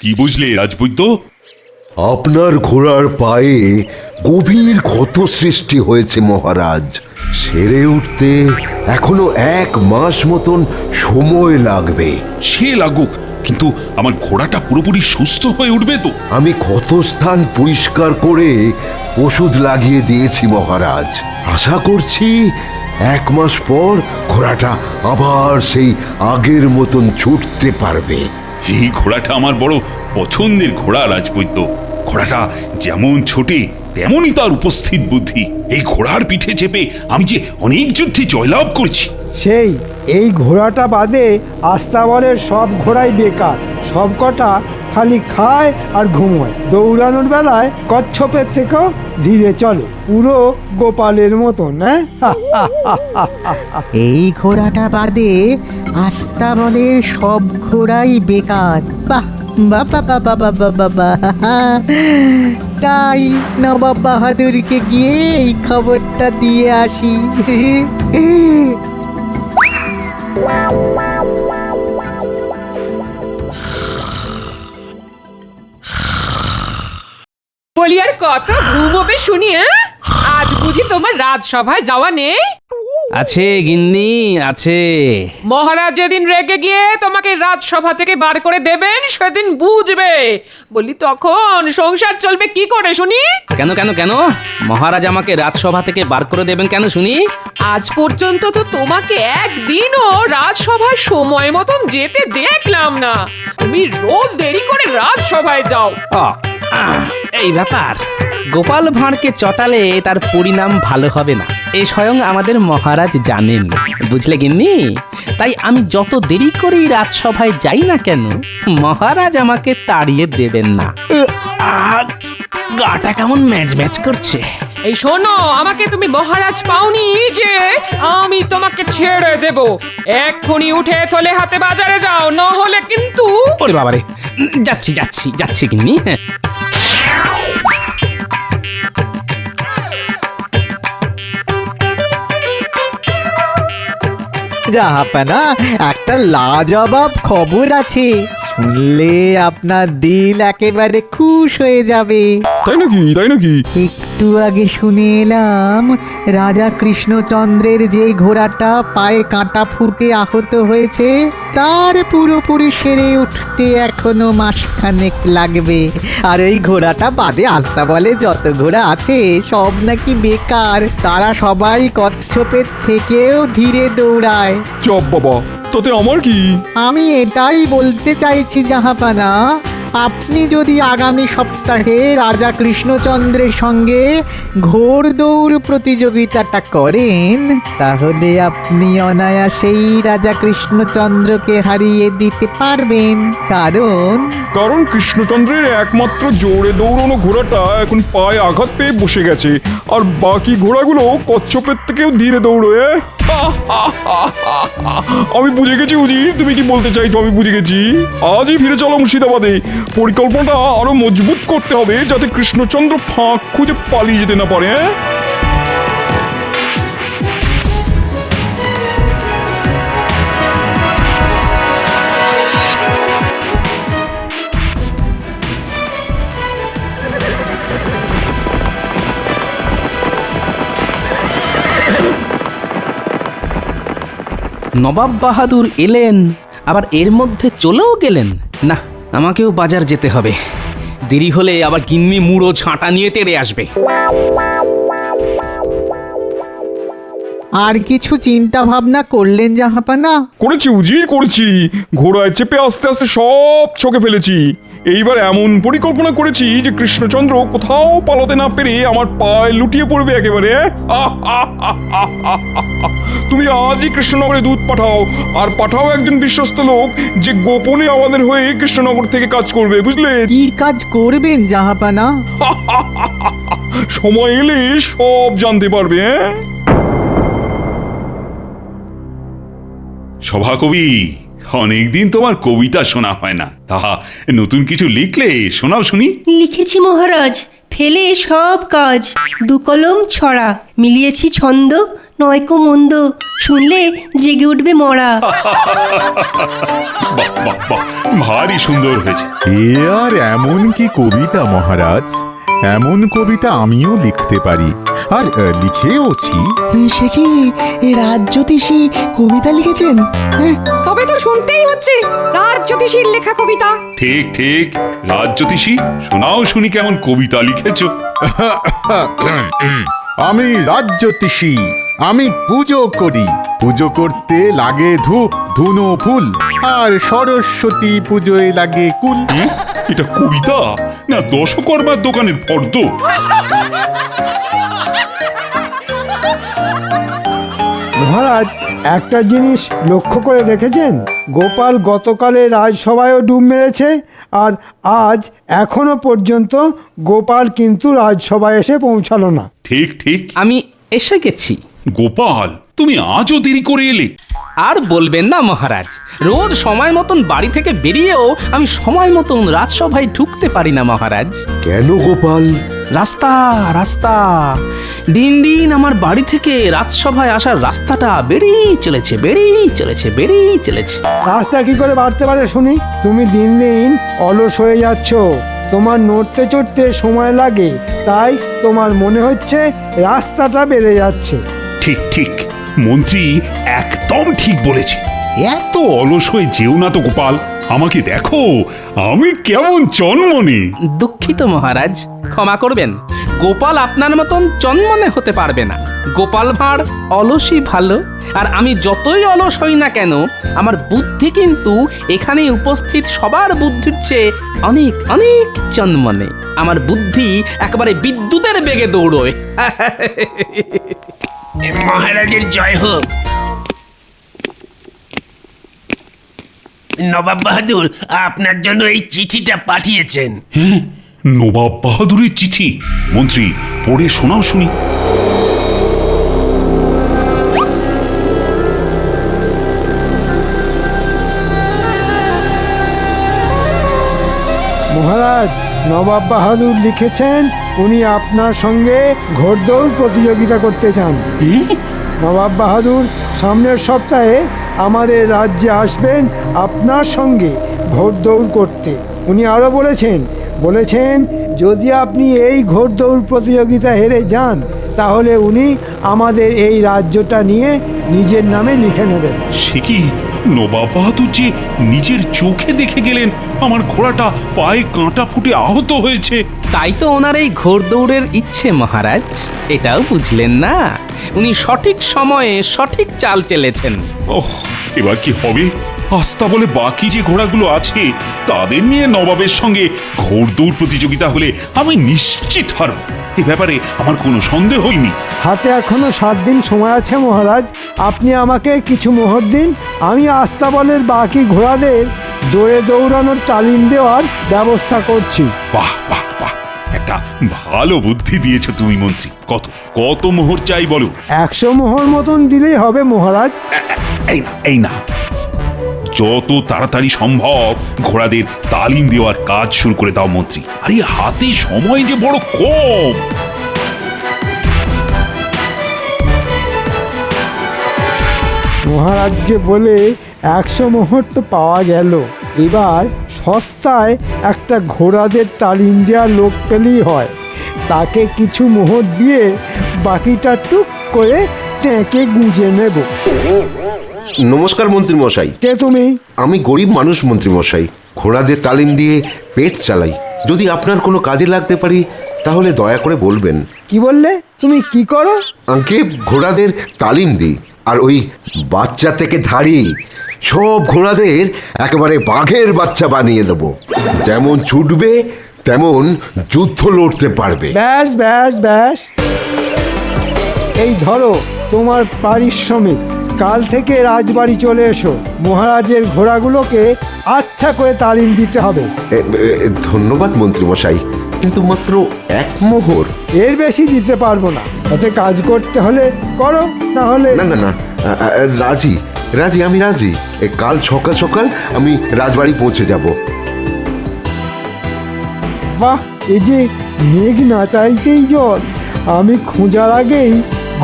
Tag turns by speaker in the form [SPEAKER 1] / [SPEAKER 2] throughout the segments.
[SPEAKER 1] কি বুঝলে রাজবৈদ্য?
[SPEAKER 2] আপনার ঘোড়ার পায়ে গভীর ক্ষত সৃষ্টি হয়েছে মহারাজ। সেরে উঠতে এখনো 1 মাস মতন সময় লাগবে।
[SPEAKER 1] সে লাগুক, কিন্তু আমার ঘোড়াটা পুরোপুরি সুস্থ হয়ে উঠবে তো?
[SPEAKER 2] আমি ক্ষত স্থান পরিষ্কার করে ওষুধ লাগিয়ে দিয়েছি মহারাজ। আশা করছি 1 মাস পর ঘোড়াটা আবার সেই আগের মতন ছুটতে পারবে।
[SPEAKER 1] এই ঘোড়াটা আমার বড় পছন্দের ঘোড়া রাজবৈদ্য। ঘোড়াটা যেমন ছোটে তেমনই তার উপস্থিত বুদ্ধি। এই ঘোড়ার পিঠে চেপে আমি যে অনেক যুদ্ধে জয়লাভ করছি।
[SPEAKER 3] সেই এই ঘোড়াটা বাদে আস্তাবলের সব ঘোড়াই বেকার। সব কটা খালি খায় আর ঘুমোয়। দৌড়ানোর বেলায় কচ্ছপের থেকেও ধীরে চলে, পুরো গোপালের মতন। হ্যাঁ,
[SPEAKER 4] এই ঘোড়াটা বাদে আস্তাবলের সব ঘোড়াই বেকার। বাহ, বাবা বাবা বাবা বাবা, তাই নবাব বাহাদুরকে গিয়ে এই খবরটা দিয়ে আসি।
[SPEAKER 5] বলি আর কত ঘুমোবে শুনি? আজ বুঝি তোমার রাজসভায় যাওয়া নেই?
[SPEAKER 6] আছে গিন্নি, আছে।
[SPEAKER 5] মহারাজ যেদিন রেগে গিয়ে তোমাকে রাজসভা থেকে বার করে দেবেন সেদিন বুঝবে। বলি তখন সংসার চলবে কি করে শুনি?
[SPEAKER 6] কেন কেন কেন মহারাজ আমাকে রাজসভা থেকে বার করে দেবেন কেন শুনি?
[SPEAKER 5] আজ পর্যন্ত তো তোমাকে একদিনও রাজসভায় সময় মতন যেতে দেখলাম না। তুমি রোজ দেরি করে রাজসভায় যাও।
[SPEAKER 6] এই ব্যাপার, গোপাল ভাঁড়কে চটালে তার পরিণাম ভালো হবে না, এ স্বয়ং আমাদের মহারাজ জানেন, বুঝলে গিন্নি। তাই আমি যত দেরি করেই রাজসভায় যাই না কেন, মহারাজ আমাকে তাড়িয়ে দেবেন না। গাটা কেমন ম্যাচ ম্যাচ করছে।
[SPEAKER 5] এই শোনো, আমাকে তুমি মহারাজ পাওনি যে আমি তোমাকে ছেড়ে দেব। এক্ষুনি উঠে থলে হাতে বাজারে যাও, না হলে কিন্তু।
[SPEAKER 6] ওরে বাবারে, যাচ্ছি যাচ্ছি যাচ্ছি গিন্নি।
[SPEAKER 4] জাহাপানা, একটা লাজবাব খবর আছে, শুনলে আপনার দিল একেবারে খুশ হয়ে যাবে।
[SPEAKER 7] তাই নাকি? তাই নাকি?
[SPEAKER 4] একটু আগে শুনে এলাম রাজা কৃষ্ণচন্দ্রের যে ঘোড়াটা পায়ে কাঁটা ফুটে আহত হয়েছে তার পুরোপুরি সেরে উঠতে এখনো মাসখানেক লাগবে। আর এই ঘোড়াটা বাদে আস্তাবলে যত ঘোড়া আছে সব নাকি বেকার। তারা সবাই কচ্ছপের থেকেও ধীরে দৌড়ায়।
[SPEAKER 7] চপ বাবা, তাতে আমার কি?
[SPEAKER 4] আমি এটাই বলতে চাইছি জাহাপানা, আপনি যদি আগামী সপ্তাহে রাজা কৃষ্ণচন্দ্রের সঙ্গে ঘোড়দৌড় প্রতিযোগিতাটা করেন তাহলে আপনি অনায়াসেই রাজা কৃষ্ণচন্দ্রকে হারিয়ে দিতে পারবেন। কারণ
[SPEAKER 7] কৃষ্ণচন্দ্রের একমাত্র জোরে দৌড়ানো ঘোড়াটা এখন পায়ে আঘাত পেয়ে বসে গেছে, আর বাকি ঘোড়াগুলো কচ্ছপের থেকেও ধীরে দৌড়ে। আমি বুঝে গেছি উজির, তুমি কি বলতে চাইছো। আমি বুঝে গেছি। আজই ফিরে চলো মুর্শিদাবাদে। পরিকল্পনাটা আরো মজবুত করতে হবে যাতে কৃষ্ণচন্দ্র ফাঁক খুঁজে পালিয়ে যেতে না পারে।
[SPEAKER 6] নবাব বাহাদুর এলেন, আবার এর মধ্যে চলেও গেলেন। না, আমাকেও বাজার যেতে হবে। দেরি হলে আবার গিন্নি মুড়ো ঝাঁটা নিয়ে তেড়ে আসবে।
[SPEAKER 4] আর কিছু চিন্তা ভাবনা করলেন জাহাপানা?
[SPEAKER 7] করেছি উজির, করেছি। ঘোড়ায় চেপে আস্তে আস্তে সব ছকে ফেলেছি। এইবার এমন পরিকল্পনা করেছি যে কৃষ্ণচন্দ্র কোথাও পালাতে না পেরে আমার পায়ে লুটিয়ে পড়বে একেবারে। তুমি আজই কৃষ্ণনগরে দুধ পাঠাও, আর পাঠাও একজন বিশ্বস্ত লোক যে গোপনে আমাদের হয়ে কৃষ্ণনগর থেকে কাজ করবে, বুঝলে?
[SPEAKER 4] কি কাজ করবেন জাহাপানা?
[SPEAKER 7] সময় এলে সব জানতে পারবে।
[SPEAKER 1] সভাকবি, অনেকদিন তোমার কবিতা শোনা হয় না, তাহা নতুন কিছু লিখলে শোনাও শুনি।
[SPEAKER 8] লিখেছি মহারাজ, ফেলে সব কাজ, 2 কলম ছড়া, মিলিয়েছি ছন্দ, নয়কো মন্দ, শুনলে জেগে উঠবে মরা।
[SPEAKER 1] বাহ বাহ বাহ, ভারী সুন্দর হয়েছে।
[SPEAKER 9] এ আর এমন কি কবিতা মহারাজ, এমন কবিতা আমিও লিখতে পারি, আর লিখেওছি।
[SPEAKER 4] সে কি রাজ জ্যোতিষী কবিতা লিখেছেন?
[SPEAKER 10] তবে তো শুনতেই হচ্ছে রাজ জ্যোতিষীর লেখা কবিতা।
[SPEAKER 1] ঠিক ঠিক, রাজ জ্যোতিষী, শোনাও শুনি কেমন কবিতা লিখেছো।
[SPEAKER 9] আমি রাজ জ্যোতিষী, আমি পুজো করি, পুজো করতে লাগে ধূপ ধুনো ফুল, আর সরস্বতী পুজোয় লাগে কুল।
[SPEAKER 1] এটা কবিতা না দশকর্মার দোকানের ফর্দ?
[SPEAKER 3] মহারাজ, একটা জিনিস লক্ষ্য করে দেখেছেন? গোপাল গতকালে রাজসভায়ও ডুব মেরেছে, আর আজ এখনো পর্যন্ত গোপাল কিন্তু রাজসভায় এসে পৌঁছালো না।
[SPEAKER 1] ঠিক ঠিক।
[SPEAKER 6] আমি এসে গেছি।
[SPEAKER 1] গোপাল, তুমি আজও দেরি করে এলে।
[SPEAKER 6] আর বলবেন না মহারাজ, রোজ সময় মতন বাড়ি থেকে বেরিয়েও আমি সময় মতন রাজসভায় ঢুকতে পারি না মহারাজ।
[SPEAKER 2] কেন গোপাল?
[SPEAKER 6] রাস্তা রাস্তা, দিন দিন আমার বাড়ি থেকে রাজসভায় আসার রাস্তাটা বেড়েই চলেছে, বেড়েই চলেছে, বেড়েই চলেছে।
[SPEAKER 3] রাস্তা কি করে বাড়তে পারে শুনি? তুমি দিন দিন অলস হয়ে যাচ্ছ, তোমার নড়তে চড়তে সময় লাগে, তাই তোমার মনে হচ্ছে রাস্তাটা বেড়ে যাচ্ছে।
[SPEAKER 1] ঠিক ঠিক, মন্ত্রী একদম ঠিক বলেছে। এত অলস হয়ে যেও না তো গোপাল, আমাকে দেখো আমি কেমন চনমনে।
[SPEAKER 6] দুঃখিত মহারাজ, ক্ষমা করবেন। গোপাল আপনার মতন চনমনে হতে পারবে না। গোপাল ভাঁড় অলসই ভালো, আর আমি যতই অলস হই না কেন, আমার বুদ্ধি কিন্তু এখানে উপস্থিত সবার বুদ্ধির চেয়ে অনেক অনেক চনমনে। আমার বুদ্ধি একেবারে বিদ্যুতের বেগে দৌড়োয়।
[SPEAKER 11] মহারাজের জয় হোক। নবাব বাহাদুর আপনার জন্য এই চিঠিটা পাঠিয়েছেন।
[SPEAKER 1] হ্যাঁ, নবাব বাহাদুরের চিঠি? মন্ত্রী, পড়ে শোনাও শুনি।
[SPEAKER 3] মহারাজ, নবাব বাহাদুর লিখেছেন উনি আপনার সঙ্গে ঘোড়দৌড় প্রতিযোগিতা করতে চান। নবাব বাহাদুর সামনের সপ্তাহে আমাদের রাজ্যে আসবেন আপনার সঙ্গে ঘোড়দৌড় করতে। উনি আরও বলেছেন যদি আপনি এই ঘোড়দৌড় প্রতিযোগিতা হেরে যান, তাহলে উনি আমাদের এই রাজ্যটা নিয়ে নিজের নামে লিখে নেবেন।
[SPEAKER 1] সে কি, নবাব বাহাদুর যে নিজের চোখে দেখে গেলেন আমার ঘোড়াটা পায়ে কাঁটা ফুটে আহত হয়েছে?
[SPEAKER 6] তাই তো ওনার এই ঘোড়দৌড়ের ইচ্ছে মহারাজ। এটাও বুঝলেন না? উনি সঠিক সময়ে সঠিক চাল চেলেছেন।
[SPEAKER 1] ওহ, এবার কি হবে? আস্তা বলে বাকি যে ঘোড়াগুলো আছে তাদের নিয়ে নবাবের সঙ্গে ঘোড়দৌড় প্রতিযোগিতা হলে আমি নিশ্চিত হারব, এ ব্যাপারে আমার কোনো সন্দেহই নেই।
[SPEAKER 3] হাতে এখনো 7 দিন সময় আছে মহারাজ, আপনি আমাকে কিছু মোহর দিন, আমি আস্তাবলের বাকি ঘোড়াদের জোরে দৌড়ানোর তালিম দেওয়ার ব্যবস্থা করছি।
[SPEAKER 1] বাহ বাহ বাহ, একটা ভালো বুদ্ধি দিয়েছো তুমি মন্ত্রী। কত কত মোহর চাই বলো?
[SPEAKER 3] 100 মোহর মতন দিলেই হবে মহারাজ।
[SPEAKER 1] এই না, যত তাড়াতাড়ি সম্ভব ঘোড়াদের তালিম দেওয়ার কাজ শুরু করে দাও মন্ত্রী। আরে হাতে সময় যে বড় কম।
[SPEAKER 3] মহারাজকে বলে 100 মোহর তো পাওয়া গেল, এবার সস্তায় একটা ঘোড়াদের তালিম দেওয়ার লোক পেলেই হয়। তাকে কিছু মোহর দিয়ে বাকিটা টুক করে ট্যাঁকে গুঁজে নেব।
[SPEAKER 2] নমস্কার মন্ত্রী মশাই।
[SPEAKER 3] কে তুমি?
[SPEAKER 2] আমি গরিব মানুষ মন্ত্রী মশাই, ঘোড়াদের তালিম দিয়ে পেট চালাই। যদি আপনার কোনো কাজে লাগতে পারি তাহলে দয়া করে বলবেন।
[SPEAKER 3] কি বললে? তুমি কি করো?
[SPEAKER 2] আঙ্কে ঘোড়াদের তালিম দিই, আর ওই বাচ্চা থেকে ধাড়ি সব ঘোড়াদের একেবারে বাঘের বাচ্চা বানিয়ে দেব। যেমন ছুটবে তেমন যুদ্ধ লড়তে পারবে।
[SPEAKER 3] ব্যাস ব্যাস ব্যাস, এই ধরো তোমার পারিশ্রমিক। কাল থেকে রাজবাড়ি চলে এসো, মহারাজের ঘোড়াগুলোকে আচ্ছা করে তালিম দিতে হবে।
[SPEAKER 2] ধন্যবাদ মন্ত্রী মশাই, কিন্তু মাত্র 1 মোহর।
[SPEAKER 3] এর বেশি দিতে পারবো না, তাতে কাজ করতে হলে করো, না হলে
[SPEAKER 2] না না না, রাজি রাজি, আমি রাজি। কাল সকাল সকাল আমি রাজবাড়ি পৌঁছে যাব।
[SPEAKER 3] বাহ, এই যে মেঘ না চাইতেই জল, আমি খোঁজার আগেই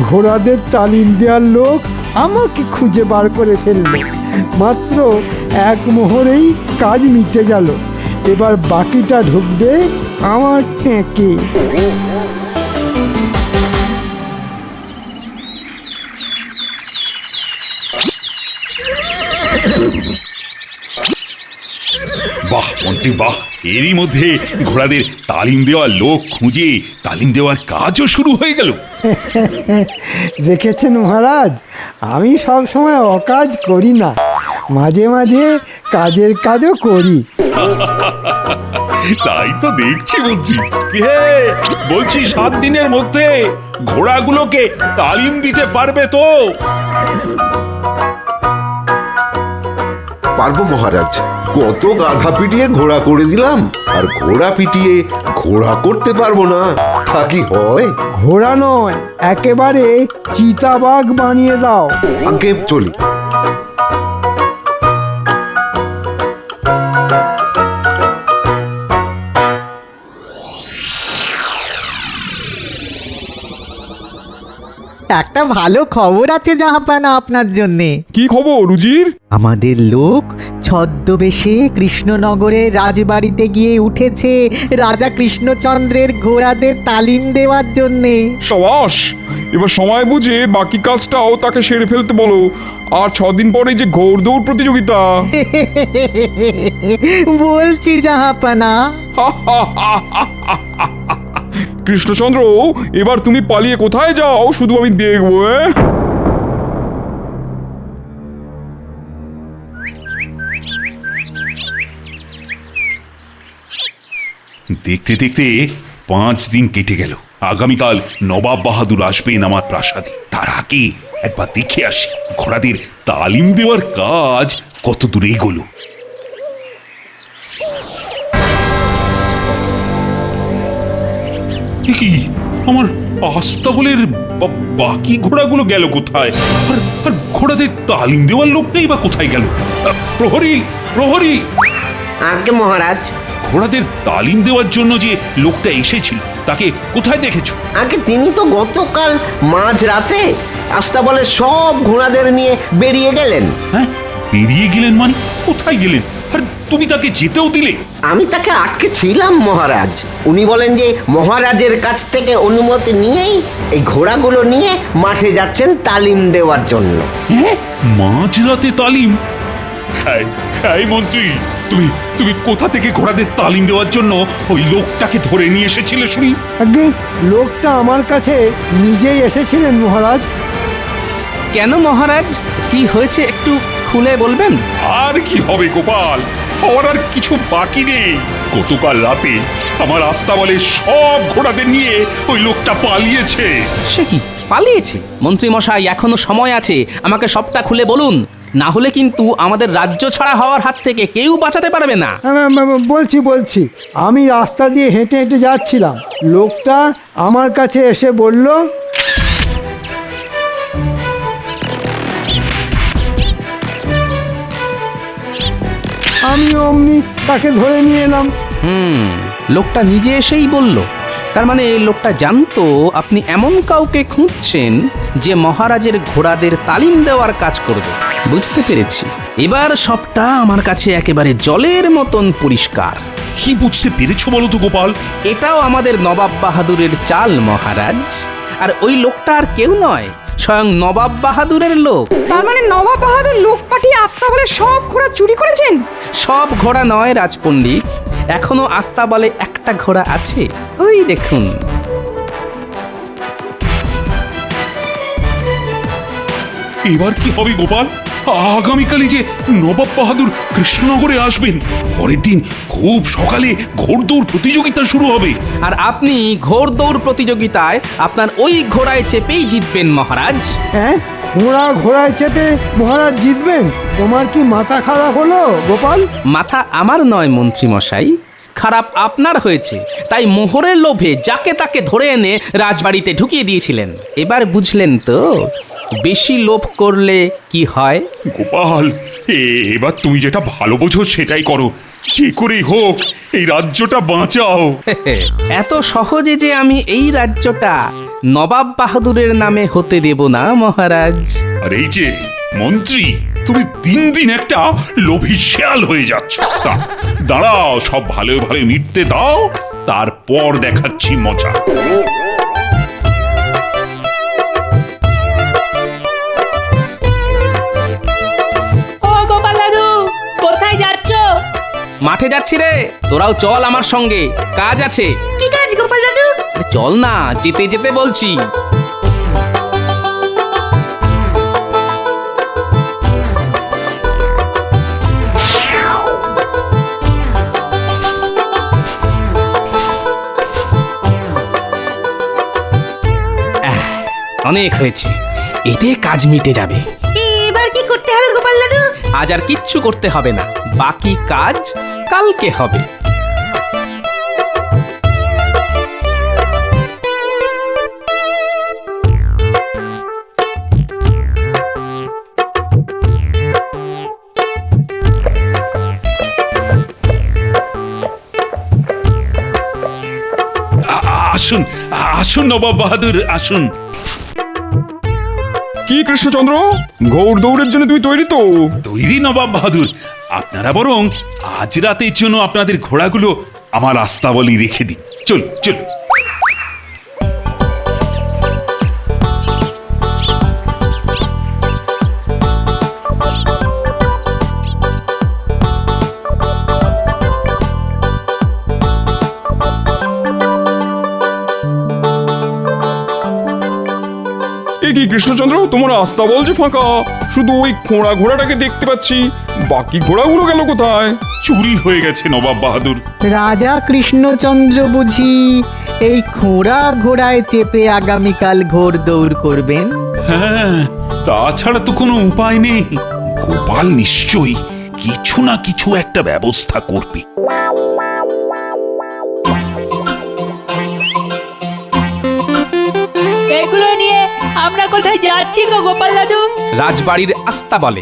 [SPEAKER 3] ঘোড়াদের তালিম দেওয়ার লোক আমাকে খুঁজে বার করে ফেললো। মাত্র এক মোহরেই কাজ মিটে গেল। এবার বাকিটা ঢুকবে আমার ট্যাঁকে।
[SPEAKER 1] বাহ মন্ত্রী বাহ, এরই মধ্যে ঘোড়াদের তালিম দেওয়ার লোক খুঁজে তালিম দেওয়ার কাজও শুরু হয়ে গেল।
[SPEAKER 3] দেখেছেন মহারাজ, আমি সব সময় অকাজ করি না, মাঝে মাঝে কাজের কাজও করি।
[SPEAKER 1] তাই তো দেখছি মন্ত্রী। হে, বলছি 7 দিনের মধ্যে ঘোড়াগুলোকে তালিম দিতে পারবে তো?
[SPEAKER 2] পারবো মহারাজ। কত গাধা পিটিয়ে ঘোড়া করে দিলাম, আর ঘোড়া পিটিয়ে ঘোড়া করতে পারবো না, তা কি হয়?
[SPEAKER 3] ঘোড়া নয়, একেবারে চিতাবাঘ বানিয়ে দাও।
[SPEAKER 2] আগে চলি।
[SPEAKER 4] একটা ভালো খবর আছে জাহাপানা আপনার জন্যে।
[SPEAKER 7] কি খবর রুজির?
[SPEAKER 4] আমাদের লোক ছদ্মবেশে কৃষ্ণনগরের রাজবাড়িতে গিয়ে উঠেছে রাজা কৃষ্ণচন্দ্রের ঘোড়াদের তালিম দেওয়ার জন্যে।
[SPEAKER 7] সাবাস, এবার সময় বুঝে বাকি কাজটাও তাকে সেরে ফেলতে বলো। আর 6 দিন পরে যে ঘোড়দৌড় প্রতিযোগিতা।
[SPEAKER 4] বলছি জাহাপানা।
[SPEAKER 7] কৃষ্ণচন্দ্র, এবার তুমি পালিয়ে কোথায় যাও শুধু আমি দেখবো।
[SPEAKER 1] দেখতে দেখতে 5 দিন কেটে গেল। আগামীকাল নবাব বাহাদুর আসবেন আমার প্রাসাদে। তার আগে একবার দেখে আসি ঘোড়াদের তালিম দেওয়ার কাজ কত দূরে এগোলো। কি আমার আস্তাবলের বাকি ঘোড়াগুলো গেল কোথায়? আর ঘোড়াদের তালিম দেওয়ার লোকটাই বা কোথায় গেল? প্রহরী, প্রহরী!
[SPEAKER 11] আজ্ঞে মহারাজ।
[SPEAKER 1] ঘোড়াদের তালিম দেওয়ার জন্য যে লোকটা এসেছিল তাকে কোথায় দেখেছো?
[SPEAKER 11] আগে তিনি তো গতকাল মাঝরাতে আস্তাবলের সব ঘোড়াদের নিয়ে বেরিয়ে গেলেন।
[SPEAKER 1] হ্যাঁ, বেরিয়ে গেলেন মানে? কোথায় গেলেন? আর তুমি তাকে যেতেও দিলে?
[SPEAKER 11] আমি তাকে আটকে ছিলাম মহারাজ। উনি বলেন যে মহারাজের কাছ থেকে অনুমতি নিয়েই এই ঘোড়াগুলো নিয়ে মাঠে যাচ্ছেন তালিম দেওয়ার জন্য।
[SPEAKER 1] হ্যাঁ, মাঝরাতে তালিম? এই মন্ত্রী, তুমি তুমি কোথা থেকে ঘোড়াদের তালিম দেওয়ার জন্য ওই লোকটাকে ধরে নিয়ে এসেছিলে শুনি?
[SPEAKER 3] আগে লোকটা আমার কাছে নিজেই এসেছিলেন মহারাজ।
[SPEAKER 6] কেন মহারাজ, কি হয়েছে একটু খুলে বলবেন?
[SPEAKER 1] আর কি হবে গোপাল, হওয়ার আর কিছু বাকি নেই। গতকাল রাতে আমার আস্তাবলে সব ঘোড়াদের নিয়ে ওই লোকটা পালিয়েছে।
[SPEAKER 6] সে কি, পালিয়েছে? মন্ত্রী মশাই, এখনো সময় আছে, আমাকে সবটা খুলে বলুন, না হলে কিন্তু আমাদের রাজ্য ছাড়া হওয়ার হাত থেকে কেউ বাঁচাতে পারবে না।
[SPEAKER 3] বলছি, আমি রাস্তা দিয়ে হেঁটে হেঁটে যাচ্ছিলাম, লোকটা আমার কাছে এসে বলল, আমি অমনি তাকে ধরে নিয়ে এলাম।
[SPEAKER 6] লোকটা নিজে এসেই বলল? তার মানে লোকটা জানতো আপনি এমন কাউকে খুঁজছেন যে মহারাজের ঘোড়াদের তালিম দেওয়ার কাজ করবে। বুঝতে পেরেছি, এবার সবটা আমার কাছে একেবারে জলের মতন পরিষ্কার।
[SPEAKER 1] কি বুঝতে পেরেছো বলো তো গোপাল?
[SPEAKER 6] এটাও আমাদের নবাব বাহাদুরের চাল মহারাজ। আর ওই লোকটা আর কেউ নয়, স্বয়ং নবাব বাহাদুরের লোক।
[SPEAKER 10] তার মানে নবাব বাহাদুর লোক পাঠিয়ে আস্তাবলের সব ঘোড়া চুরি করেছেন?
[SPEAKER 6] সব ঘোড়া নয় রাজপণ্ডিত, এখনো আস্তাবলে একটা ঘোড়া আছে, ওই দেখুন।
[SPEAKER 1] এবার কি হবে গোপাল? আগামীকালই যে নবাব বাহাদুর কৃষ্ণনগরে আসবেন, পরের দিন খুব সকালে ঘোড়দৌড় প্রতিযোগিতা শুরু হবে।
[SPEAKER 6] আর আপনি ঘোড়দৌড় প্রতিযোগিতায় আপনার ওই ঘোড়ায় চেপেই জিতবেন মহারাজ।
[SPEAKER 3] হ্যাঁ, ঘোড়ায় চেপে মহারাজ জিতবেন? তোমার কি মাথা খারাপ হলো গোপাল?
[SPEAKER 6] মাথা আমার নয় মন্ত্রী মশাই, খারাপ আপনার হয়েছে। তাই মোহরের লোভে যাকে তাকে ধরে এনে রাজবাড়িতে ঢুকিয়ে দিয়েছিলেন। এবার বুঝলেন তো বেশি লোভ করলে কি হয়?
[SPEAKER 1] গোপাল, এবার তুমি যেটা ভালো বোঝো সেটাই করো, যে করেই হোক এই রাজ্যটা বাঁচাও।
[SPEAKER 6] এত সহজে যে আমি এই রাজ্যটা নবাব বাহাদুরের নামে হতে দেব না মহারাজ।
[SPEAKER 1] আর এই যে মন্ত্রী, তুমি দিন দিন একটা লোভী শেয়াল হয়ে যাচ্ছ। দাঁড়াও, সব ভালো ভালো মিটতে দাও, তারপর দেখাচ্ছি মজা।
[SPEAKER 10] ও গোপাল দাদু, কোথায় যাচ্ছ?
[SPEAKER 6] মাঠে যাচ্ছি রে, তোরাও চল আমার সঙ্গে, কাজ আছে।
[SPEAKER 8] কি কাজ গোপাল দাদু?
[SPEAKER 6] আরে চল না, যেতে যেতে বলছি। অনেক হয়েছে, এতে কাজ মিটে যাবে।
[SPEAKER 8] এবার কি করতে হবে গোপাল দাদু?
[SPEAKER 6] আজ আর কিচ্ছু করতে হবে না, বাকি কাজ কালকে হবে।
[SPEAKER 1] আসুন আসুন নবাব বাহাদুর, আসুন।
[SPEAKER 7] কি কৃষ্ণচন্দ্র, ঘোড় দৌড়ের জন্য তুই তৈরি তো?
[SPEAKER 1] তৈরি নবাব বাহাদুর, আপনারা বরং আজ রাতের জন্য আপনাদের ঘোড়াগুলো আমার আস্তাবলি রেখে দিন। চল চল।
[SPEAKER 7] এ কি কৃষ্ণচন্দ্র, তোমার আস্তাবল যে ফাঁকা, শুধু ওই ঘোড়াটাকে দেখতে পাচ্ছি, বাকি ঘোড়াগুলো গেল কোথায়?
[SPEAKER 1] চুরি হয়ে গেছে নবাব বাহাদুর।
[SPEAKER 4] রাজা কৃষ্ণচন্দ্র বুঝি এই ঘোড়ায় চেপে আগামীকাল ঘোড় দৌড় করবেন?
[SPEAKER 1] হ্যাঁ, তাছাড়া তো কোনো উপায় নেই। গোপাল নিশ্চয়ই কিছু না কিছু একটা ব্যবস্থা করবে।
[SPEAKER 10] এগুলো নিয়ে আমরা কোথায় যাচ্ছি গো গোপাল দাদু?
[SPEAKER 6] রাজবাড়ির আস্তা বলে।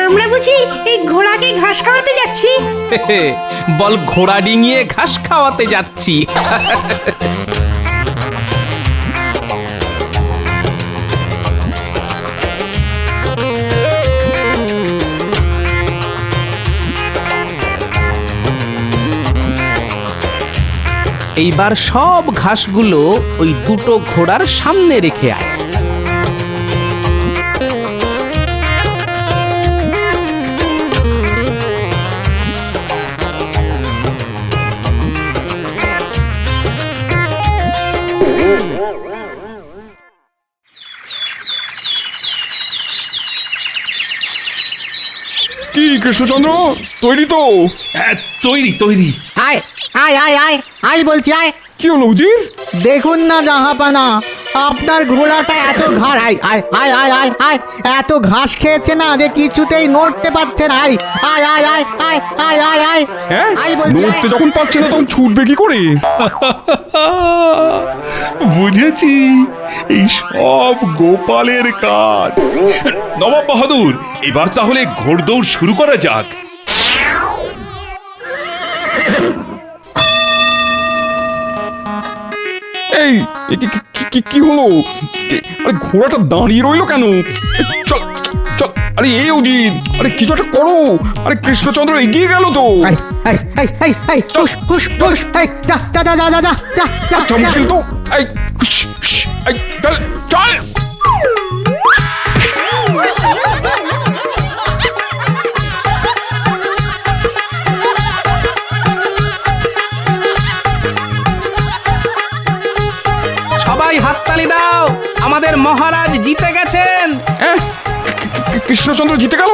[SPEAKER 8] আমরা বুঝি এই ঘোড়াকে ঘাস খাওয়াতে যাচ্ছি?
[SPEAKER 6] বল ঘোড়া ডিঙিয়ে ঘাস খাওয়াতে যাচ্ছি। এইবার সব ঘাসগুলো ওই দুটো ঘোড়ার সামনে রেখে আয়।
[SPEAKER 7] কি কৃষ্ণচন্দ্র, তৈরি তো?
[SPEAKER 1] হ্যাঁ, তৈরি তৈরি।
[SPEAKER 4] আয় আয় আয় আয় আয় বলছি, আয়।
[SPEAKER 7] কি হলো উজির?
[SPEAKER 4] দেখুন না জাহাপানা, আপনার ঘোড়াটা এত ঘাস আয় আয় আয় আয় আয় আয় এত ঘাস খেয়েছে না যে কিছুতেই নড়তে পারছে না। আয় আয় আয় আয় আয় আয় আয় আয়
[SPEAKER 7] হ্যাঁ,
[SPEAKER 4] আয় বলছি, আয়।
[SPEAKER 7] নড়তে যখন পারছে না তখন ছুটবে কি করে?
[SPEAKER 1] বুঝেছি, এই সব গোপালের কাজ। নবাব বাহাদুর, এবার তাহলে ঘোড়দৌড় শুরু করা যাক।
[SPEAKER 7] এই কি হলো? আরে ঘোড়াটা দাঁড়িয়ে রইলো কেন? চল চল, আরে এই উজির, আরে কিছু একটা করো। আরে কৃষ্ণচন্দ্র এগিয়ে গেল তো।
[SPEAKER 4] আয় আয় আয় আয় আয় হুশ হুশ হুশ, আয় যা যা যা যা যা যা যা যা
[SPEAKER 7] আচ্ছা মুশকিল তো। এই এই চল চল।
[SPEAKER 6] সবাই হাততালি দাও, আমাদের মহারাজ জিতে গেছেন।
[SPEAKER 7] কৃষ্ণচন্দ্র জিতে গেল?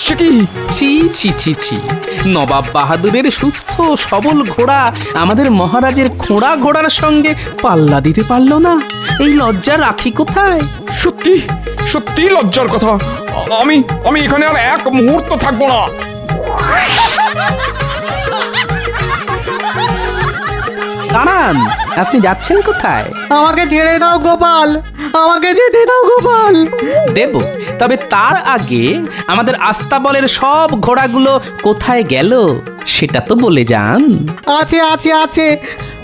[SPEAKER 7] সে কি?
[SPEAKER 6] ছি ছি ছি ছি, নবাব বাহাদুরের সুস্থ সবল ঘোড়া আমাদের মহারাজের খোঁড়া ঘোড়ার সঙ্গে পাল্লা দিতে পারলো না। এই লজ্জা রাখি কোথায়?
[SPEAKER 7] সত্যি সত্যি লজ্জার কথা। আমি এখানে আর এক মুহূর্ত থাকবো না।
[SPEAKER 6] দাঁড়ান, আপনি যাচ্ছেন কোথায়?
[SPEAKER 4] আমাকে ছেড়ে দাও গোপাল, আমাকে যেতে দাও গোপাল।
[SPEAKER 6] দেব, তবে তার আগে আমাদের আস্তাবলের সব ঘোড়াগুলো কোথায় গেল সেটা তো বলে যান।
[SPEAKER 4] আছে আছে আছে,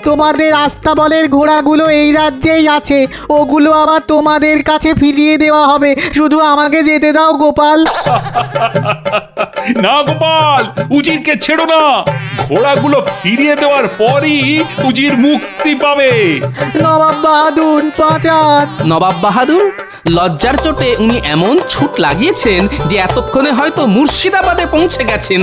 [SPEAKER 4] তোমাদের আস্তাবলের ঘোড়াগুলো এই রাজ্যেই আছে, ওগুলো আবার তোমাদের কাছে ফিরিয়ে দেওয়া হবে। শুধু আমাকে যেতে দাও গোপাল।
[SPEAKER 1] না গোপাল, উজিরকে ছেড়ো না। ঘোড়াগুলো ফিরিয়ে দেওয়ার পরই উজির মুক্তি পাবে।
[SPEAKER 4] নবাব বাহাদুর বাঁচান।
[SPEAKER 6] নবাব বাহাদুর, লজ্জার চোটে উনি এমন ছুট লাগিয়েছেন যে এতক্ষণে হয়তো মুর্শিদাবাদে পৌঁছে গেছেন।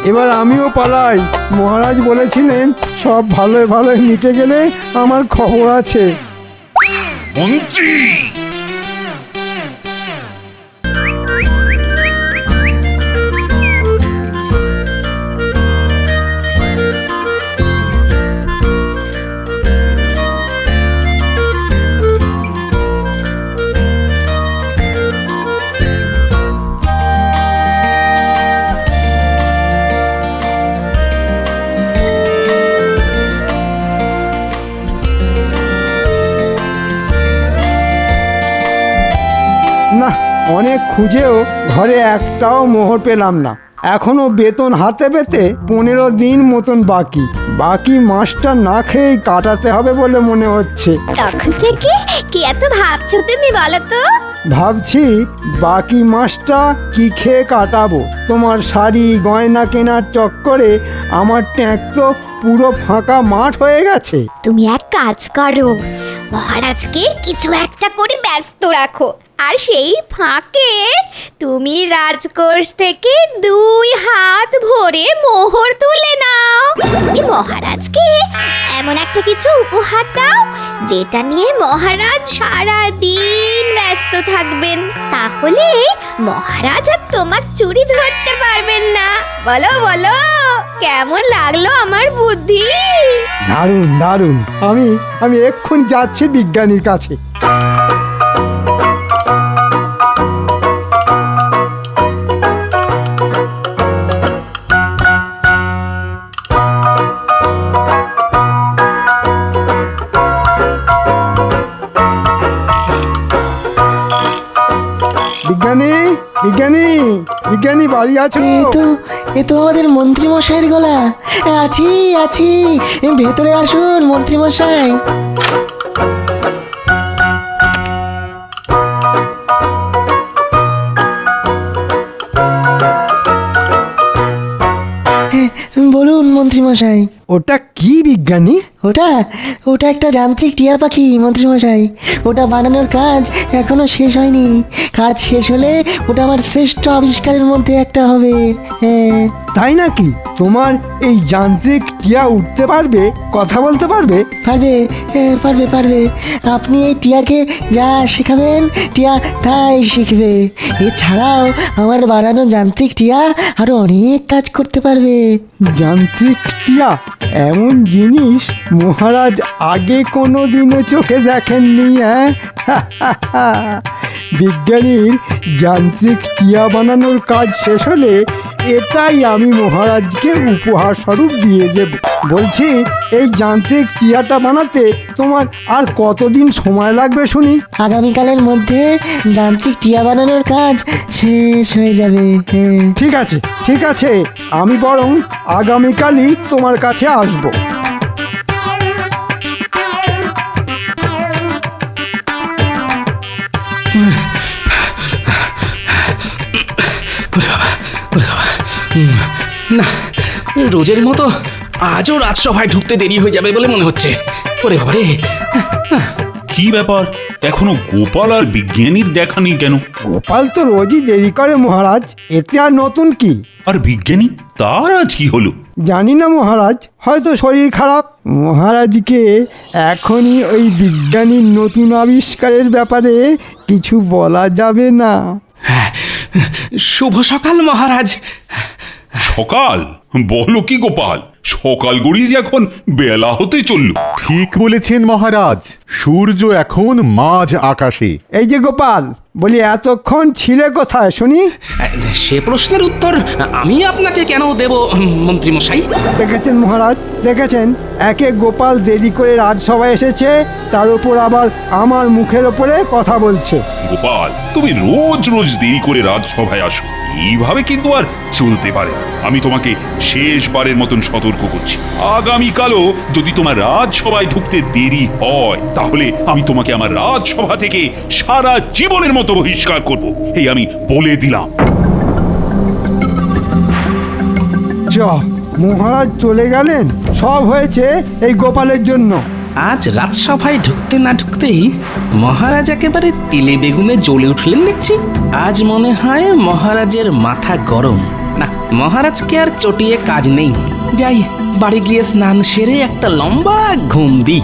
[SPEAKER 3] এবার আমিও পালাই। মহারাজ বলেছিলেন সব ভালোই ভালোই মিটে গেলে আমার খবর আছে।
[SPEAKER 1] মন্ত্রী,
[SPEAKER 3] না, অনেক খুঁজেও ঘরে একটাও মোহর পেলাম না। এখনো বেতন হাতে পেতে 15 দিন মতন বাকি মাসটা না খেয়েই কাটাতে হবে বলে মনে হচ্ছে।
[SPEAKER 12] তখন থেকে কি এত ভাবছো তুমি বলো তো?
[SPEAKER 3] ভাবছি বাকি মাসটা কি খেয়ে কাটাবো। তোমার শাড়ি গয়না কেনার চক্করে আমার ট্যাঙ্ক তো পুরো ফাঁকা মাঠ হয়ে গেছে।
[SPEAKER 12] তুমি এক কাজ করো, মহারাজকে কিছু একটা করে ব্যস্ত রাখো, আর সেই ফাঁকে তুমি রাজকোষ থেকে 2 হাত ভরে মোহর তুলে নাও। তুমি মহারাজকে এমন একটা কিছু উপহার দাও যেটা নিয়ে মহারাজ সারা দিন ব্যস্ত থাকবেন, তাহলে মহারাজ আর তোমার চুরি ধরতে পারবেন না। বলো বলো, কেমন লাগলো আমার বুদ্ধি?
[SPEAKER 3] দারুণ দারুণ। আমি এক্ষুনি যাচ্ছি বিজ্ঞানীর কাছে। বিজ্ঞানী বিজ্ঞানী বিজ্ঞানী বাড়ি আছো?
[SPEAKER 4] এ তো আমাদের মন্ত্রী মশাইয়ের গলা। আছি, ভেতরে আসুন মন্ত্রী মশাই। বলুন মন্ত্রী মশাই।
[SPEAKER 3] ওটা কি বিজ্ঞানী?
[SPEAKER 4] ওটা একটা যান্ত্রিক টিয়া পাখি মন্ত্রী মশাই। ওটা বানানোর কাজ এখনো শেষ হয়নি। কাজ শেষ হলে ওটা আমার শ্রেষ্ঠ আবিষ্কারের মধ্যে একটা হবে। হ্যাঁ।
[SPEAKER 3] তাই নাকি? তোমার এই যান্ত্রিক টিয়া উঠতে পারবে, কথা বলতে পারবে?
[SPEAKER 4] পারবে। আপনি এই টিয়াকে যা শেখাবেন টিয়া তাই শিখবে। এছাড়াও আমার বানানো যান্ত্রিক টিয়া আরো অনেক কাজ করতে পারবে।
[SPEAKER 3] যান্ত্রিক টিয়া এমন জিনিস মহারাজ আগে কোনো দিনও চোখে দেখেননি। বিজ্ঞানীর যান্ত্রিক টিয়া বানানোর কাজ শেষ হলে এটাই আমি মহারাজকে উপহার স্বরূপ দিয়ে দেব। বলছি, এই যান্ত্রিক টিয়াটা বানাতে তোমার আর কতদিন সময় লাগবে শুনি?
[SPEAKER 4] আগামীকালের মধ্যে যান্ত্রিক টিয়া বানানোর কাজ শেষ হয়ে যাবে।
[SPEAKER 3] ঠিক আছে, আমি বরং আগামীকালই তোমার কাছে আসবো।
[SPEAKER 6] না, রোজের মতো আজও রাজসভায় ঢুকতে দেরি হয়ে যাবে বলে মনে হচ্ছে। ওরে বাবারে,
[SPEAKER 1] কি ব্যাপার? এখনো গোপাল আর বিজ্ঞানীর দেখা নেই কেন?
[SPEAKER 3] গোপাল তো রোজই দেরি করে মহারাজ, এতে আর নতুন কি?
[SPEAKER 1] আর বিজ্ঞানী, তার আজ কি হলো?
[SPEAKER 3] জানি না মহারাজ, হয়তো শরীর খারাপ। মহারাজকে এখনই ওই বিজ্ঞানীর নতুন আবিষ্কারের ব্যাপারে কিছু বলা যাবে না।
[SPEAKER 6] শুভ সকাল মহারাজ।
[SPEAKER 1] সকাল? বলো কি গোপাল, সকাল গড়িয়ে যে এখন বেলা হতে চলল।
[SPEAKER 9] ঠিক বলেছেন মহারাজ, সূর্য এখন মাঝ আকাশে।
[SPEAKER 3] এই যে গোপাল, বলি এতক্ষণ ছিলে কোথায় শুনি?
[SPEAKER 6] সে প্রশ্নের উত্তর আমি আপনাকে কেন দেব মন্ত্রী মশাই?
[SPEAKER 3] দেখেছেন মহারাজ, দেখেছেন, একে গোপাল দেরি করে রাজসভায় এসেছে, তার উপর আবার আমার মুখের ওপরে কথা বলছে।
[SPEAKER 1] গোপাল, তুমি রোজ রোজ দেরি করে রাজসভায় আসো, এইভাবে কিন্তু আর চলতে পারে না। আমি তোমাকে শেষবারের মতন সতর্ক করছি, আগামীকালও যদি তোমার রাজসভায় ঢুকতে দেরি হয় তাহলে আমি তোমাকে আমার রাজসভা থেকে সারা জীবনের মতো বহিষ্কার করব, এই আমি বলে দিলাম।
[SPEAKER 3] মহারাজ চলে গেলেন, সব হয়েছে এই গোপালের জন্য।
[SPEAKER 6] আজ রাজসভায় ঢুকতে না ঢুকতেই মহারাজ একেবারে তেলে বেগুনে জ্বলে উঠলেন দেখছি। আজ মনে হয় মহারাজের মাথা গরম। না, মহারাজকে আর চটিয়ে কাজ নেই, যাই বাড়ি গিয়ে স্নান সেরে একটা লম্বা ঘুম দিই।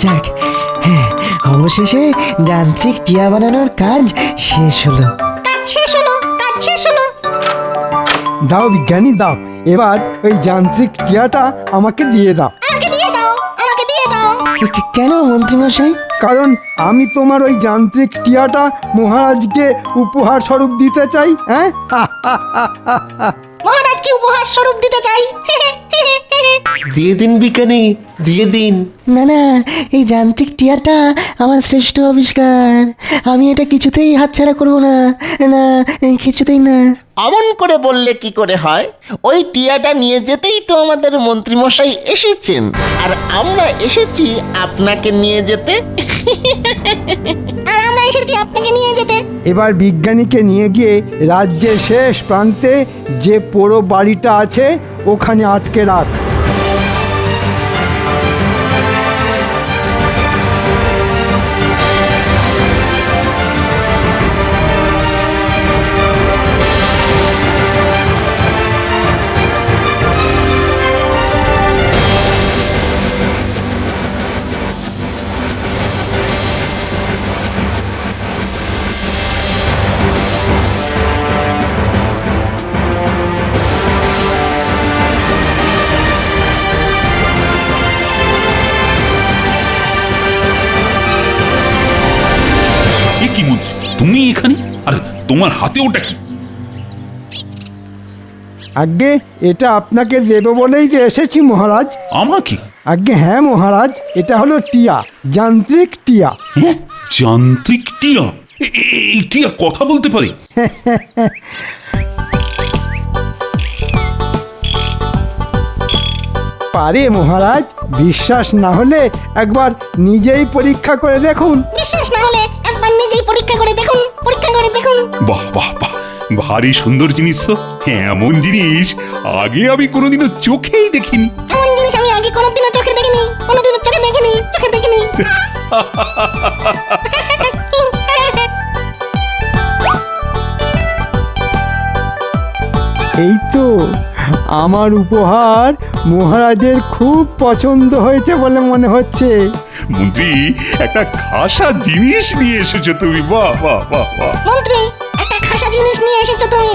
[SPEAKER 4] যাক, হ্যাঁ, অবশেষে যান্ত্রিক টিয়া বানানোর কাজ শেষ হলো।
[SPEAKER 3] দাও বিজ্ঞানী দাও, এবার ওই যান্ত্রিক টিয়াটা আমাকে দিয়ে দাও।
[SPEAKER 4] কেন মন্ত্রীমশাই?
[SPEAKER 3] কারণ আমি তোমার ওই যান্ত্রিক টিয়াটা মহারাজকে উপহার স্বরূপ দিতে চাই। হ্যাঁ,
[SPEAKER 10] মহারাজকে উপহার স্বরূপ দিতে চাই।
[SPEAKER 11] দিয়ে দিন বিজ্ঞানী, দিয়ে দিন।
[SPEAKER 4] না না, এই যান্ত্রিক টিয়াটা আমার শ্রেষ্ঠ আবিষ্কার, আমি এটা কিছুতেই হাতছাড়া করব না, না কিছুতেই না।
[SPEAKER 11] অমন করে বললে কি করে হয়? ওই টিয়াটা নিয়ে যেতেই তো আমাদের মন্ত্রীমশাই এসেছেন, আর আমরা এসেছি আপনাকে নিয়ে যেতে।
[SPEAKER 10] আর আমরা এসেছি আপনাকে নিয়ে যেতে।
[SPEAKER 3] এবার বিজ্ঞানীকে নিয়ে গিয়ে রাজ্যের শেষ প্রান্তে যে পোড়ো বাড়িটা আছে ওখানে আটকে রাখ।
[SPEAKER 1] কি মন্ত্রী, তুমি এখানে? আর তোমার হাতে ওটা কি?
[SPEAKER 3] আজ্ঞে, এটা আপনাকে দেব বলেই যে এসেছি মহারাজ।
[SPEAKER 1] আমাকে?
[SPEAKER 3] আজ্ঞে হ্যাঁ মহারাজ, এটা হলো টিয়া, যান্ত্রিক টিয়া।
[SPEAKER 1] হ্যাঁ, যান্ত্রিক টিয়া? এই টিয়া কথা বলতে পারে?
[SPEAKER 3] পারে মহারাজ, বিশ্বাস না হলে একবার নিজেই পরীক্ষা করে দেখুন।
[SPEAKER 10] বিশ্বাস না হলে একবার নিজেই পরীক্ষা করে দেখুন, পরীক্ষা করে দেখুন।
[SPEAKER 1] বাহ বাহ বাহ, ভারী সুন্দর জিনিস তো। এমন জিনিস আগে আমি কোনোদিনও চোখেই দেখিনি।
[SPEAKER 10] এমন জিনিস আমি আগে কোনোদিনও চোখে দেখিনি, কোনোদিনও চোখে দেখিনি, চোখে দেখিনি।
[SPEAKER 3] এই তো আমার উপহার মহারাজের খুব পছন্দ হয়েছে বলে মনে হচ্ছে।
[SPEAKER 1] মন্ত্রী, একটা খাসা জিনিস নিয়ে এসেছো তুমি। বাহ বাহ বাহ বাহ।
[SPEAKER 10] মন্ত্রী, একটা খাসা জিনিস নিয়ে এসেছো তুমি।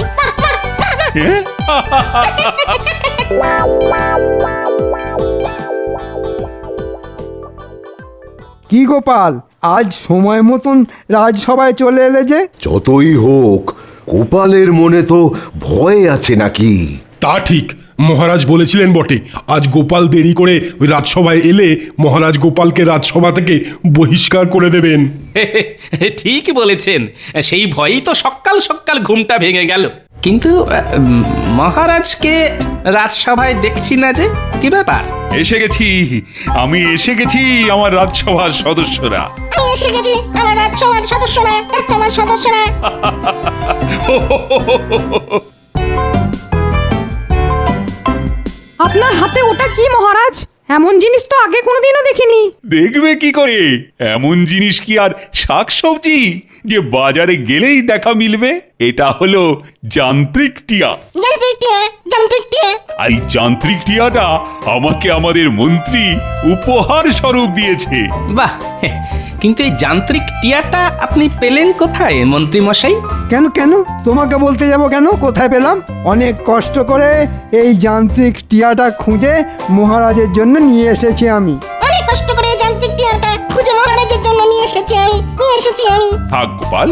[SPEAKER 1] হ্যাঁ?
[SPEAKER 3] কি গোপাল, আজ সময় মতন রাজসভায় চলে এলে যে?
[SPEAKER 2] যতই হোক গোপালের মনে তো ভয় আছে নাকি?
[SPEAKER 7] তা ঠিক, মহারাজ বলেছিলেন বটে, আজ গোপাল দেরি করে ওই রাজসভায় এলে মহারাজ গোপালকে রাজসভা থেকে বহিষ্কার করে দেবেন।
[SPEAKER 6] ঠিকই বলেছেন, সেই ভয়েই তো সকাল সকাল ঘুমটা ভেঙে গেল। কিন্তু মহারাজকে রাজসভায় দেখছি না যে, কি ব্যাপার?
[SPEAKER 1] এসে গেছি, আমি এসে গেছি আমার রাজসভার সদস্যরা।
[SPEAKER 10] আমি এসে গেছি আমার রাজসভার সদস্যরা, রাজসভার সদস্যরা। আপনার হাতে ওটা কি মহারাজ? এমন জিনিস তো আগে কোনোদিনও দেখিনি।
[SPEAKER 1] দেখবে কি করে? এমন জিনিস কি আর শাকসবজি যে বাজারে গেলেই দেখা মিলবে? এটা হলো যান্ত্রিক টিয়া।
[SPEAKER 10] যান্ত্রিক টিয়া, যান্ত্রিক টিয়া।
[SPEAKER 1] আর এই যান্ত্রিক টিয়াটা আমাকে আমাদের মন্ত্রী উপহার স্বরূপ দিয়েছে।
[SPEAKER 6] বাহ, কিন্তু এই যান্ত্রিক টিয়াটা আপনি পেলেন কোথায় মন্ত্রী মশাই?
[SPEAKER 3] কেন কেন তোমাকে বলতে যাব কেন? কোথায় পেলাম? অনেক কষ্ট করে এই যান্ত্রিক টিয়াটা খুঁজে মহারাজের জন্য নিয়ে এসেছি আমি।
[SPEAKER 10] অনেক কষ্ট করে যান্ত্রিক টিয়াটা খুঁজে মহারাজের জন্য নিয়ে এসেছি আমি।
[SPEAKER 1] থাক গোপাল,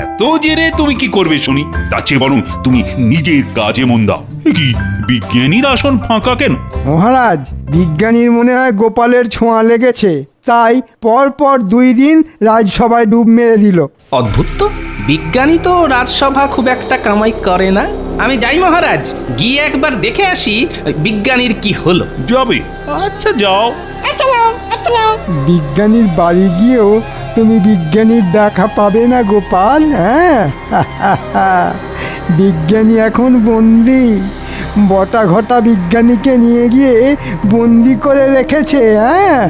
[SPEAKER 1] এত এত জেনে তুমি কি করবে শুনি? তার চেয়ে বরং তুমি নিজের কাজে মন দাও। এ কি, বিজ্ঞানীর আসন ফাঁকা কেন?
[SPEAKER 3] মহারাজ, বিজ্ঞানীর মনে হয় গোপালের ছোঁয়া লেগেছে, তাই পর 2 দিন রাজসভায় ডুব মেরে দিল।
[SPEAKER 6] অদ্ভুত তো, বিজ্ঞানী তো রাজসভা খুব একটা কামাই করে না। আমি যাই মহারাজ, গিয়ে একবার দেখে আসি বিজ্ঞানীর কি হলো।
[SPEAKER 1] যাবে? আচ্ছা যাও।
[SPEAKER 3] বিজ্ঞানীর বাড়ি গিয়েও তুমি বিজ্ঞানীর দেখা পাবে না গোপাল। হ্যাঁ, বিজ্ঞানী এখন বন্দি। বটা ঘটা বিজ্ঞানীকে নিয়ে গিয়ে বন্দি করে রেখেছে। হ্যাঁ,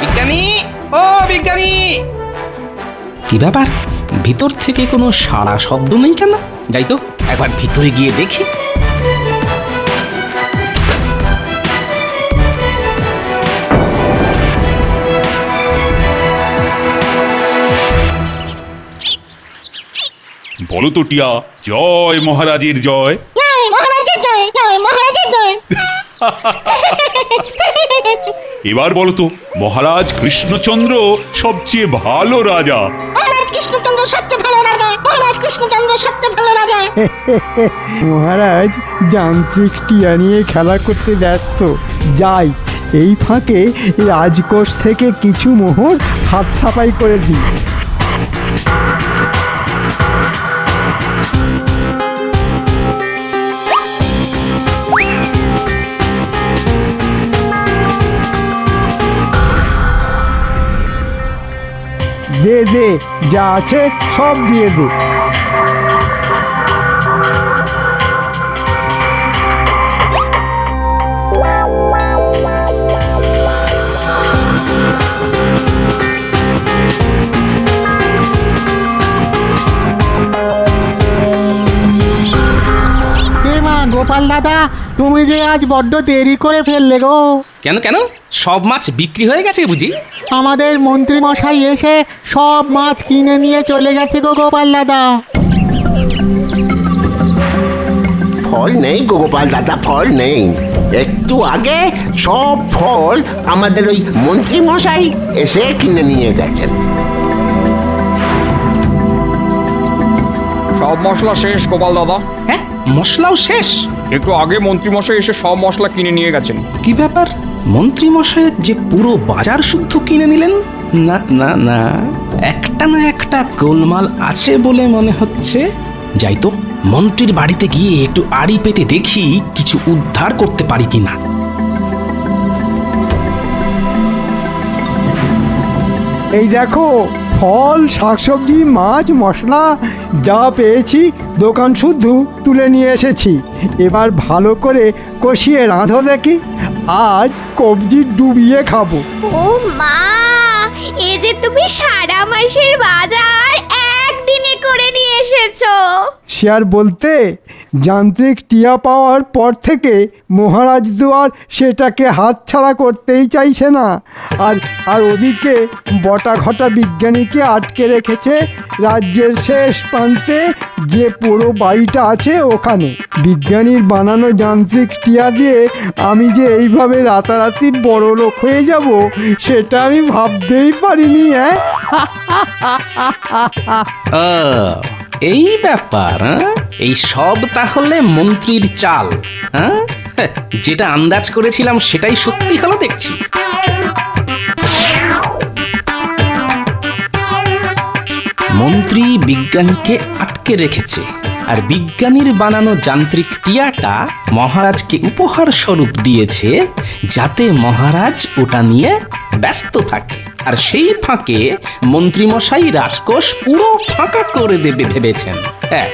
[SPEAKER 6] বিজ্ঞানী, ও বিজ্ঞানী! কি ব্যাপার, ভিতর থেকে কোনো সাড়া শব্দ নেই কেন? যাই তো একবার ভিতরে গিয়ে দেখি।
[SPEAKER 1] বলো তো টিয়া, জয় মহারাজের জয়। এবার বলো তো, মহারাজ কৃষ্ণচন্দ্র সবচেয়ে ভালো রাজা।
[SPEAKER 3] মহারাজ যান্ত্রিক টিয়া নিয়ে খেলা করতে ব্যস্ত। যাই, এই ফাঁকে রাজকোষ থেকে কিছু মোহর হাত ছাপাই করে দিই। দে দে, যা আছে সব দিয়ে দে।
[SPEAKER 4] গোপাল দাদা, তুমি যে আজ বড্ড দেরি করে ফেললে গো।
[SPEAKER 6] কেন কেন, সব মাছ বিক্রি হয়ে গেছে বুঝি?
[SPEAKER 4] আমাদের মন্ত্রী মশাই এসে সব মাছ কিনে নিয়ে চলে গেছে গো গোপাল দাদা।
[SPEAKER 11] ফল নেই গোপাল দাদা, ফল নেই। একটু আগে সব ফল আমাদের ওই মন্ত্রী মশাই এসে কিনে নিয়ে গেছেন।
[SPEAKER 7] সব মশলা শেষ গোপাল দাদা।
[SPEAKER 6] হ্যাঁ, মশলাও শেষ?
[SPEAKER 7] একটু আগে মন্ত্রী মশাই এসে সব মশলা কিনে নিয়ে গেছেন।
[SPEAKER 6] কি ব্যাপার, মন্ত্রী মশাইয়ের যে পুরো বাজার শুদ্ধ কিনে নিলেন? না না না, একটা না একটা গোলমাল আছে বলে মনে হচ্ছে। যাই তো, মন্ত্রীর বাড়িতে গিয়ে একটু আড়ি পেতে দেখি কিছু উদ্ধার করতে পারি কিনা।
[SPEAKER 3] এই দেখো, ফল, শাকসবজি, মাছ, মশলা যা পেয়েছি দোকান শুদ্ধ তুলে নিয়ে এসেছি। এবার ভালো করে কষিয়ে রাঁধো দেখি, আজ কবজি ডুবিয়ে খাবো।
[SPEAKER 12] ও মা, এ যে তুমি সারা মাসের বাজার একদিনে করে নিয়ে এসেছো।
[SPEAKER 3] সে আর বলতে, যান্ত্রিক টিয়া পাওয়ার পর থেকে মহারাজ দুয়ার সেটাকে হাতছাড়া করতেই চাইছে না। আর ওদিকে বটা ঘটা বিজ্ঞানীকে আটকে রেখেছে রাজ্যের শেষ প্রান্তে, যে পুরো বাড়িটা আছে ওখানে। বিজ্ঞানীর বানানো যান্ত্রিক টিয়া দিয়ে আমি যে এইভাবে রাতারাতি বড় লোক হয়ে যাব, সেটা আমি ভাবতেই পারিনি। হ্যাঁ,
[SPEAKER 6] এই ব্যাপার। এই সব তাহলে মন্ত্রীর চাল। হ্যাঁ, যেটা আন্দাজ করেছিলাম সেটাই সত্যি হলো দেখছি। মন্ত্রী বিজ্ঞানীকে আটকে রেখেছে, আর বিজ্ঞানীর বানানো যান্ত্রিক টিয়াটা মহারাজকে উপহার স্বরূপ দিয়েছে, যাতে মহারাজ ওটা নিয়ে ব্যস্ত থাকে। আর সেই ফাঁকে মন্ত্রীমশাই রাজকোষ পুরো ফাঁকা করে দেবে ভেবেছেন। হ্যাঁ,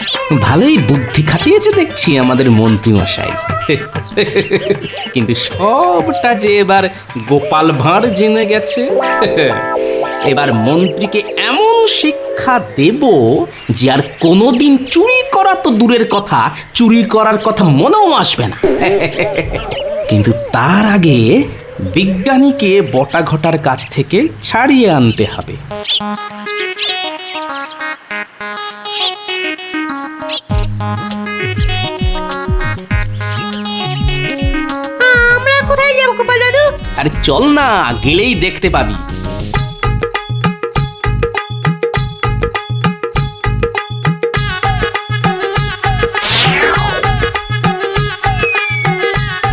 [SPEAKER 6] ভালোই বুদ্ধি খাটিয়েছে দেখছি আমাদের মন্ত্রীমশাই। কিন্তু সবটা যে এবার গোপাল ভাঁড় জেনে গেছে। এবার মন্ত্রীকে এমন শিক্ষা দেব যে আর কোনোদিন চুরি করা তো দূরের কথা, চুরি করার কথা মনেও আসবে না। কিন্তু তার আগে বিজ্ঞানীকে বটাঘটার কাছ থেকে ছাড়িয়ে আনতে হবে।
[SPEAKER 8] আমরা কোথায় যাবো গোপাল দাদু?
[SPEAKER 6] আরে চল না, গেলেই দেখতে পাবি।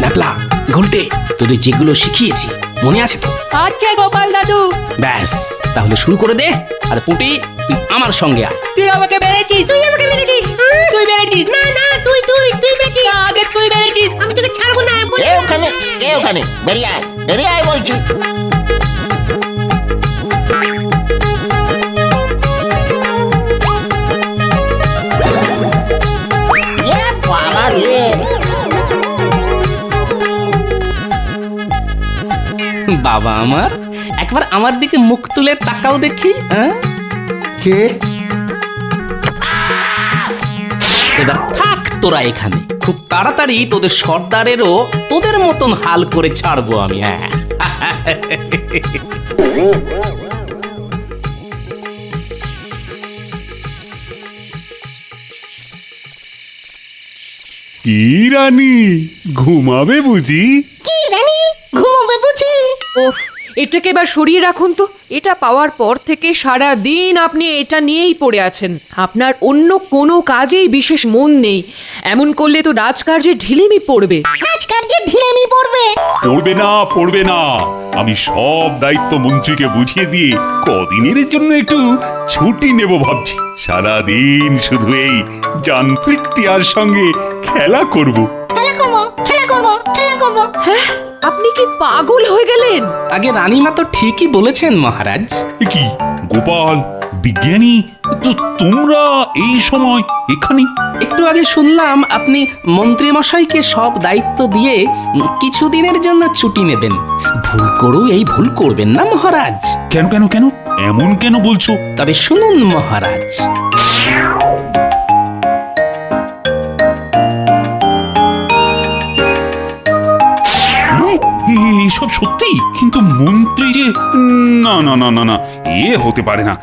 [SPEAKER 6] ন্যাপলা, ঘন্টে, তোদের যেগুলো শিখিয়েছি মনে আছে তো?
[SPEAKER 10] আচ্ছা গোপাল দাদু।
[SPEAKER 6] ব্যাস, তাহলে শুরু করে দে। আর পুঁটি, তুই আমার সঙ্গে আয়।
[SPEAKER 10] তুই আমাকে মেরেছিস।
[SPEAKER 8] তুই আমাকে মেরেছিস।
[SPEAKER 10] তুই মেরেছিস।
[SPEAKER 8] না না, তুই মেরেছিস।
[SPEAKER 10] আগে তুই মেরেছিস।
[SPEAKER 8] আমি তোকে ছাড়বো না।
[SPEAKER 11] কে ওখানে বেরিয়ে আয় বলছি। বাবা রে,
[SPEAKER 6] বাবা আমার, একবার আমার দিকে মুখ তুলে তাকাও দেখি।
[SPEAKER 2] কে?
[SPEAKER 6] এবার থাক তোরা এখানে, খুব তাড়াতাড়ি তোদের সর্দারেরও তোদের মতন হাল করে ছাড়বো আমি। হ্যাঁ,
[SPEAKER 1] কি রানী, ঘুমাবে বুঝি?
[SPEAKER 8] কি রানী, ঘুমোবে বুঝি?
[SPEAKER 5] ওহ, এটাকে এবার সরিয়ে রাখুন তো। এটা পাওয়ার পর থেকে সারা দিন আপনি এটা নিয়েই পড়ে আছেন। আপনার অন্য কোনো কাজেই বিশেষ মন নেই। এমন করলে তো রাজকার্যে ঢিলেমি পড়বে।
[SPEAKER 8] রাজকার্যে ঢিলেমি পড়বে?
[SPEAKER 1] পড়বে না। আমি সব দায়িত্ব মন্ত্রীকে বুঝিয়ে দিয়ে কদিনের জন্য একটু ছুটি নেব ভাবছি। সারা দিন শুধু এই যান্ত্রিক টিয়ার সঙ্গে খেলা করব।
[SPEAKER 8] খেলা করবো।
[SPEAKER 5] হ্যাঁ, আপনি কি পাগল হয়ে গেলেন?
[SPEAKER 6] আগে রানীমা তো ঠিকই বলেছেন মহারাজ।
[SPEAKER 1] এ কি গোপাল, বিজ্ঞানী, তো তোমরা এই সময় এখানে?
[SPEAKER 6] একটু আগে শুনলাম আপনি মন্ত্রীমশাইকে সব দায়িত্ব দিয়ে কিছুদিনের জন্য ছুটি নেবেন। ভুল করো এই ভুল করবেন না মহারাজ।
[SPEAKER 1] কেন কেন কেন এমন কেন বলছো?
[SPEAKER 6] তবে শুনুন মহারাজ,
[SPEAKER 1] এসব সত্যি? কিন্তু মন্ত্রী যে, না না না না না, এ হতে পারে না।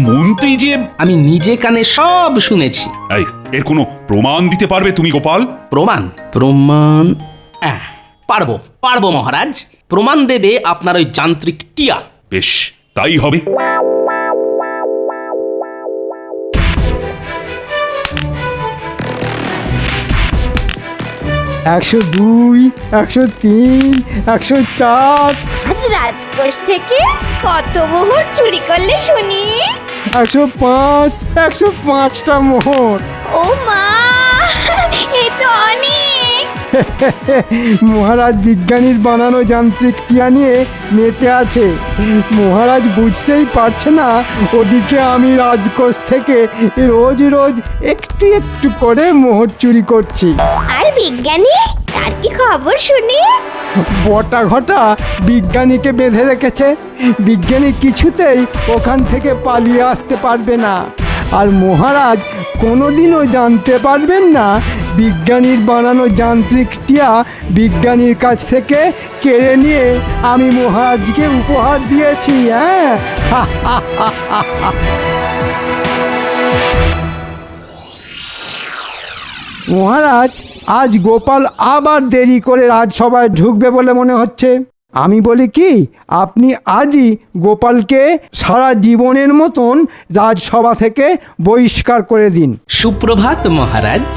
[SPEAKER 1] মন্ত্রী যে,
[SPEAKER 6] আমি নিজে কানে সব শুনেছি।
[SPEAKER 1] এই, এর কোনো প্রমাণ দিতে পারবে তুমি গোপাল?
[SPEAKER 6] প্রমাণ পারবো মহারাজ। প্রমাণ দেবে আপনার ওই যান্ত্রিক টিয়া।
[SPEAKER 1] বেশ, তাই হবে।
[SPEAKER 3] একশো 2, 103, 104,
[SPEAKER 12] আজ রাজকোষ থেকে কত মোহর চুরি করলে শুনি?
[SPEAKER 3] 105, 105টা মোহর।
[SPEAKER 12] ও মা, এ তো অনেক।
[SPEAKER 3] মহারাজ বিজ্ঞানীর বানানো যান্ত্রিক টিয়া নিয়ে মেতে আছে। মহারাজ বুঝতেই পারছে না ওদিকে আমি রাজকোষ থেকে রোজ রোজ একটু একটু করে মোহর চুরি করছি।
[SPEAKER 12] আর বিজ্ঞানী, তার কি খবর শুনি?
[SPEAKER 3] বটা ঘটা বিজ্ঞানীকে বেঁধে রেখেছে। বিজ্ঞানী কিছুতেই ওখান থেকে পালিয়ে আসতে পারবে না। আর মহারাজ কোনোদিনও জানতে পারবেন না বিজ্ঞানীর বানানো যান্ত্রিক টিয়া বিজ্ঞানীর কাছ থেকে কেড়ে নিয়ে আমি মহারাজকে উপহার দিয়েছি। হ্যাঁ, মহারাজ, আজ গোপাল আবার দেরি করে রাজসভায় ঢুকবে বলে মনে হচ্ছে। আমি বলি কি, আপনি আজই গোপালকে সারা জীবনের মতন রাজসভা থেকে বহিষ্কার করে দিন।
[SPEAKER 6] সুপ্রভাত মহারাজ।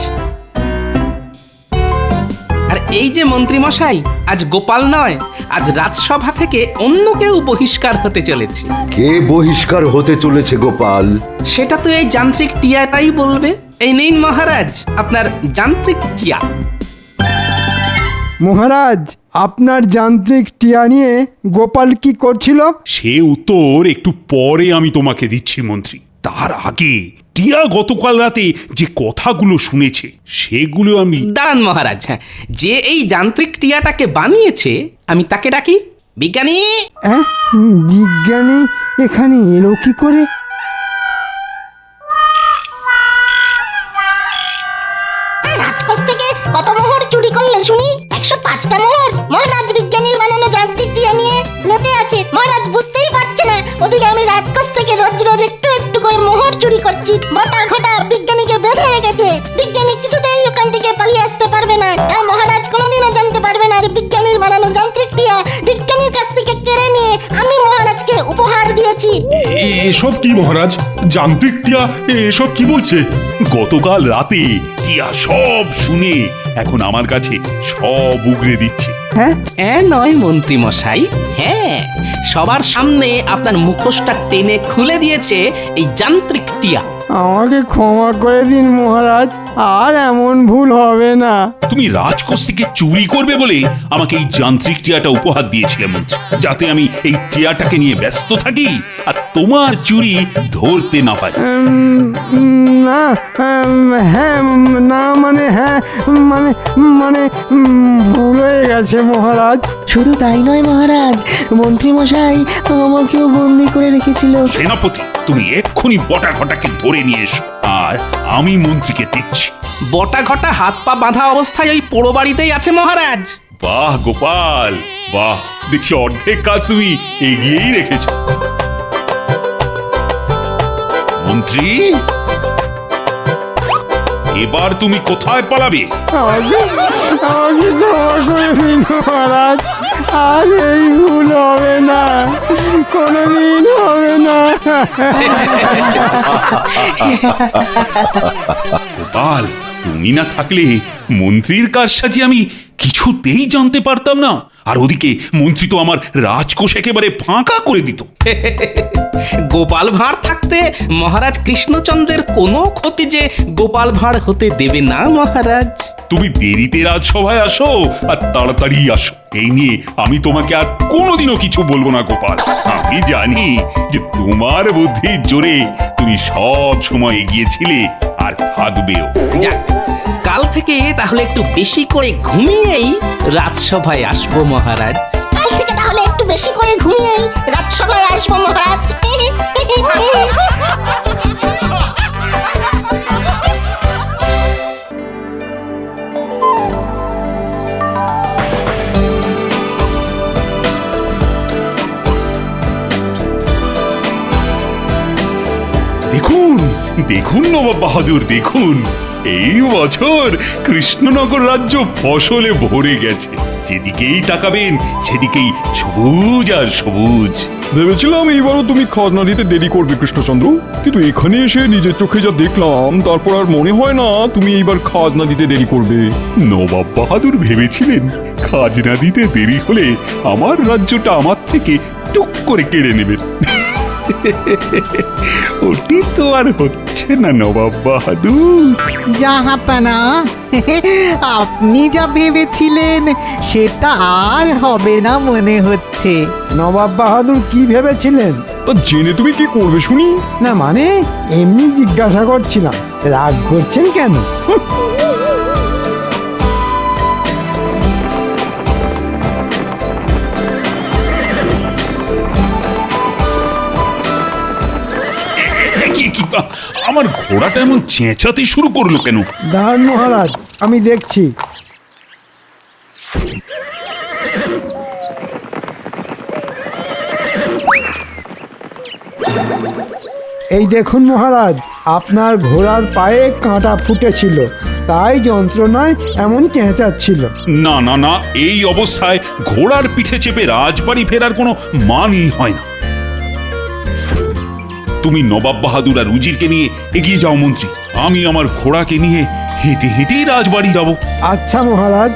[SPEAKER 6] আর এই যে মন্ত্রীমশাই, আজ গোপাল নয়, আজ রাজসভা থেকে অন্য কেউ বহিষ্কার হতে চলেছে।
[SPEAKER 2] কে বহিষ্কার হতে চলেছে গোপাল?
[SPEAKER 6] সেটা তো এই যান্ত্রিক টিয়াটাই বলবে। এই নিন মহারাজ আপনার যান্ত্রিক টিয়া।
[SPEAKER 3] মহারাজ, আপনার যান্ত্রিক টিয়া নিয়ে গোপাল কি করছিল?
[SPEAKER 1] সে উত্তর একটু পরে আমি তোমাকে দিচ্ছি মন্ত্রী। তার আগে টিয়া গতকাল রাতে যে কথাগুলো শুনেছে সেগুলো আমি
[SPEAKER 6] দাঁড়ান মহারাজ, হ্যাঁ, যে এই যান্ত্রিক টিয়াটাকে বানিয়েছে আমি তাকে ডাকি। বিজ্ঞানী!
[SPEAKER 3] হ্যাঁ, বিজ্ঞানী এখানে এলো কি করে?
[SPEAKER 8] রাজকোষ থেকে কত মোহর চুরি করলে শুনি? 105টা মোহর মহারাজ বিজ্ঞানীর বানানো যান্ত্রিক টিয়া নিয়ে লেতে আছে। মহারাজ বুঝতেই পারছে না ওদিকে আমি রাজকোষ থেকে রোজ রোজ একটু একটু করে মোহর চুরি করছি। বটা ঘটা বিজ্ঞানীকে বেঁধে রেখেছে। বিজ্ঞানী কিছুতেই ওখান থেকে পালিয়ে আসতে পারবে না। আর মহারাজ কোনোদিনও জানতে পারবে না যে বিজ্ঞানীর বানানো যান্ত্রিক টিয়া বিজ্ঞানীর কাছ থেকে কেড়ে নিয়ে আমি মহারাজকে উপহার দিয়েছি।
[SPEAKER 7] এসব কি মহারাজ? যান্ত্রিক টিয়া এসব কি বলছে?
[SPEAKER 1] গতকাল রাতে টিয়া সব শুনে এখন আমার কাছে সব উগরে দিচ্ছে।
[SPEAKER 6] হ্যাঁ নয় মন্ত্রী মশাই, হ্যাঁ, সবার সামনে আপনার মুখোশটা টেনে খুলে দিয়েছে এই যান্ত্রিক টিয়া।
[SPEAKER 3] আমাকে ক্ষমা করে দিন মহারাজ, আর এমন ভুল হবে না।
[SPEAKER 1] তুমি রাজকোষ থেকে চুরি করবে বলে আমাকে এই যান্ত্রিক টিয়াটা উপহার দিয়েছিলে মন্ত্রী, যাতে আমি এই টিয়াটাকে নিয়ে ব্যস্ত থাকি আর তোমার চুরি ধরতে না পারি।
[SPEAKER 3] না, হ্যাঁ, না মানে হ্যাঁ, মানে মানে ভুল হয়ে গেছে মহারাজ।
[SPEAKER 8] শুধু তাই নয় মহারাজ, মন্ত্রী মশাই আমাকেও বন্দি করে রেখেছিল।
[SPEAKER 1] সেনাপতি, তুমি এক্ষুনি বটা ঘটাকে ধরে নিয়ে এসো, আর আমি মন্ত্রীকে দিচ্ছি।
[SPEAKER 6] বটা ঘটা হাত পা বাঁধা অবস্থায় ওই পোড়ো বাড়িতেই আছে মহারাজ।
[SPEAKER 1] বাহ গোপাল, বাহ, দেখছি অর্ধেক কাজ তুমি এগিয়েই রেখেছ। মন্ত্রী, এবার তুমি কোথায় পালাবে?
[SPEAKER 3] আমাকে ক্ষমা করে দিন মহারাজ, আর এই ভুল হবে না, কোনোদিন হবে না।
[SPEAKER 1] গোপাল, তুমি না থাকলে মন্ত্রীর কারসাজি আমি কিছুতেই জানতে পারতাম না, আর ওদিকে মন্ত্রী তো আমার রাজকোষ একেবারে ফাঁকা করে দিত।
[SPEAKER 6] গোপাল ভাঁড় থাকতে মহারাজ কৃষ্ণচন্দ্রের কোনো ক্ষতি যে গোপাল ভাঁড় হতে দেবে না মহারাজ।
[SPEAKER 1] তুমি দেরিতে রাজসভায় আসো আর তাড়াতাড়ি আসো, এই নিয়ে আমি তোমাকে আর কোনোদিনও কিছু বলবো না গোপাল। আমি জানি যে তোমার বুদ্ধির জোরে তুমি সব সময় এগিয়েছিলে আর থাকবেও।
[SPEAKER 6] যাক, কাল থেকে তাহলে একটু বেশি করে ঘুমিয়েই রাজসভায় আসবো মহারাজ।
[SPEAKER 8] কাল থেকে তাহলে একটু বেশি করে ঘুমিয়েই রাজসভায় আসবো মহারাজ।
[SPEAKER 1] দেখুন দেখুন নবাব বাহাদুর, দেখুন এই বছর কৃষ্ণনগর রাজ্য ফসলে ভরে গেছে। যেদিকেই তাকাবেন সেদিকেই সবুজ আর সবুজ।
[SPEAKER 7] ভেবেছিলাম এইবারও তুমি খাজনা দিতে দেরি করবে কৃষ্ণচন্দ্র, কিন্তু এখানে এসে নিজের চোখে যা দেখলাম তারপর আর মনে হয় না তুমি এইবার খাজনা দিতে দেরি করবে।
[SPEAKER 1] নবাব বাহাদুর ভেবেছিলেন খাজনা দিতে দেরি হলে আমার রাজ্যটা আমার থেকে টুক করে কেড়ে নেবেন। ওটি তো আর হচ্ছে না নবাব বাহাদুর।
[SPEAKER 4] জাহাপানা, আপনি যা ভেবেছিলেন সেটা আর হবে না মনে হচ্ছে।
[SPEAKER 3] নবাব বাহাদুর কি ভেবেছিলেন?
[SPEAKER 7] তা জেনে তুমি কি করবে শুনি?
[SPEAKER 3] না মানে এমনি জিজ্ঞাসা করছিলাম, রাগ করছেন কেন?
[SPEAKER 1] আমার ঘোড়াটা এমন চেঁচাতে শুরু করলো কেন?
[SPEAKER 3] দাঁড়ান মহারাজ, আমি দেখছি। এই দেখুন মহারাজ, আপনার ঘোড়ার পায়ে কাঁটা ফুটেছিল, তাই যন্ত্রণায় এমন চেঁচাচ্ছিল।
[SPEAKER 1] না না না, এই অবস্থায় ঘোড়ার পিঠে চেপে রাজবাড়ি ফেরার কোনো মানই হয় না। তুমি নবাব বাহাদুর আর উজিরকে নিয়ে এগিয়ে যাও মন্ত্রী, আমি আমার ঘোড়াকে নিয়ে হেঁটে হেঁটেই রাজবাড়ি যাব।
[SPEAKER 3] আচ্ছা মহারাজ।